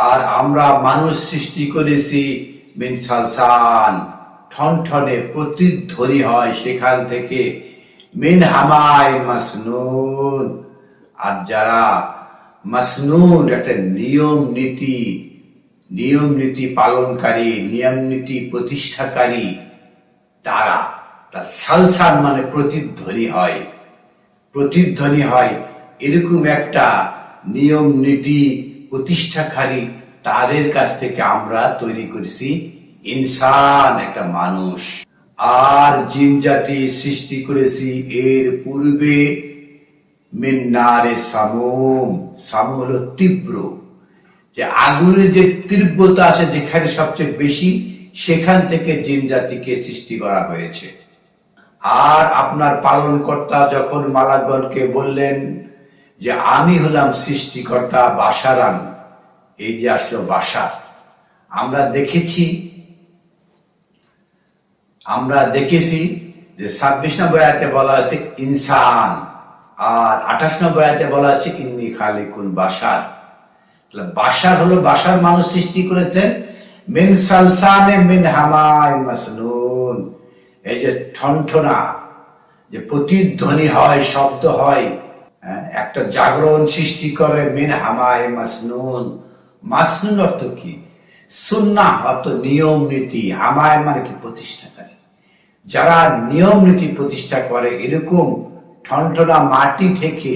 আর আমরা মানুষ সৃষ্টি করেছি মিন সালসাল, ঠনঠনে প্রতিধ্বনি হয় সেখান থেকে, মিন হামাই মাসনুন। আর যারা মাসনুন, একটা নিয়ম নীতি পালনকারী, নিয়ম নীতি প্রতিষ্ঠাকারী, তারা তার সালসাল মানে প্রতিধ্বনি হয় এরকম একটা নিয়ম নীতি প্রতিষ্ঠাকারী, তাদের কাছ থেকে আমরা তৈরি করেছি ইনসান, একটা মানুষ। আর জিন জাতি সৃষ্টি করেছি এর পূর্বে মিন নারে সামুম। সামুম হলো তীব্র, যে আগুনের যে তীব্রতা আছে যেখানে সবচেয়ে বেশি, সেখান থেকে জিন জাতিকে সৃষ্টি করা হয়েছে। আর আপনার পালনকর্তা যখন মালাকগণকে বললেন যে আমি হলাম সৃষ্টিকর্তা বাশারান, এই যে আসলো বাশার, আমরা দেখেছি যে 26 নম্বর আয়াতে বলা আছে ইনসান, আর 28 নম্বর আয়াতে বলা আছে ইন্নী খালিকুন বাশার। বাশার হলো, বাশার মানুষ সৃষ্টি করেছেন মিন সালসানে মিন হামাই মাসনুন। এই যে ঠনঠনা, যে প্রতিধ্বনি হয়, শব্দ হয়, একটা জাগরণ সৃষ্টি করে, মিন হামাই মাসনুন। মাসনুন অর্থ কি? সুন্নাহ অর্থ নিয়ম নীতি, হামায় মানে কি? প্রতিষ্ঠাকারী। যারা নিয়ম নীতি প্রতিষ্ঠা করে, এরকম ঠনঠনা মাটি থেকে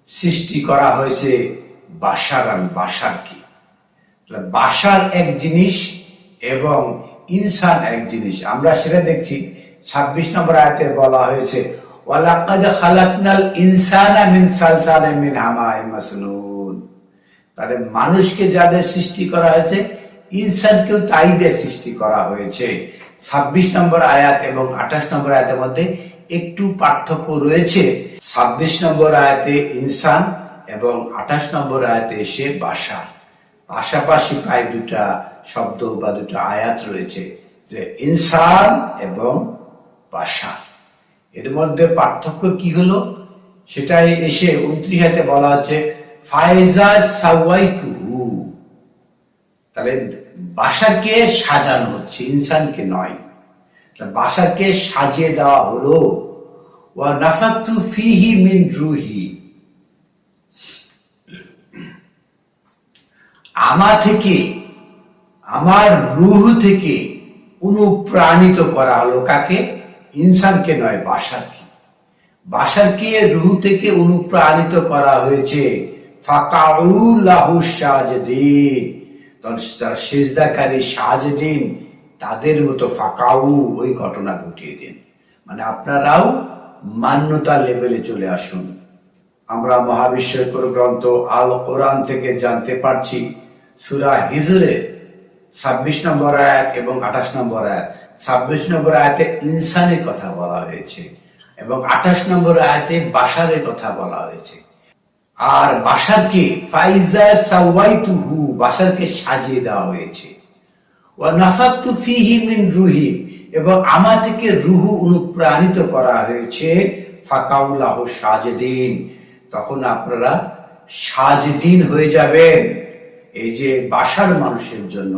সৃষ্টি করা হয়েছে বাশারান, বাশার কি? বাশার এক জিনিস এবং ইনসান এক জিনিস। আমরা সেটা দেখছি 26 নম্বর আয়াতে বলা হয়েছে ওয়ালাকাদ খালাকনাল ইনসানা মিন সালসালিন মিন হামাইন মাসনুন। তাহলে মানুষকে যাদের সৃষ্টি করা হয়েছে, ইনসানকেও তাই দিয়ে সৃষ্টি করা হয়েছে। 26 নম্বর আয়াত এবং 28 নম্বর আয়াতের মধ্যে একটু পার্থক্য রয়েছে। 26 নম্বর আয়াতে ইনসান এবং 28 নম্বর আয়াতে এসে বাশার, পাশাপাশি প্রায় দুটা শব্দ বা দুটা আয়াত রয়েছে, যে ইনসান এবং বাশার। এর মধ্যে পার্থক্য কি হলো সেটাই এসে 29 আয়াতে বলা হচ্ছে ফাইজা সাওয়াইতুহু। তাহলে বাশারকে সাজানো হচ্ছে, ইনসানকে নয়। বাশারকে সাজিয়ে দেওয়া হলো। ওয়া নাফাকতু ফিহি মিন রুহি, আমার রূহ থেকে অনুপ্রাণিত করা হলো। কাকে? ইনসানকে নয়, বাশারকে। বাশারকে রূহ থেকে অনুপ্রাণিত করা হয়েছে। ফাকাউ লাহু সাজিদিন, তারা সিজদাকারী সাজিদিন, তাদের মতো ফাকাউ, ওই ঘটনা ঘটিয়ে দিন। মানে আপনারাও মান্যতা লেভেলে চলে আসুন। আমরা মহাবিশ্বকর গ্রন্থ আল কোরআন থেকে জানতে পারছি, সূরা হিজরে 26 নম্বর আয়াত এবং 28 নম্বর আয়াত। 26 নম্বর আয়াতে ইনসানের কথা বলা হয়েছে এবং 28 নম্বর আয়াতে বাশারের কথা বলা হয়েছে। আর বাশারকে ফাইজা সাওয়াইতুহু, বাশারকে সাজিয়ে দেওয়া হয়েছে। ওয়া নাফাকতু ফিহি মিন রুহি, এবং আমার থেকে রূহ অনুপ্রাণিত করা হয়েছে। ফাকাউ লাহু সাজিদিন, তখন আপনারা সাজিদিন হয়ে যাবেন। এই যে বাশার মানুষের জন্য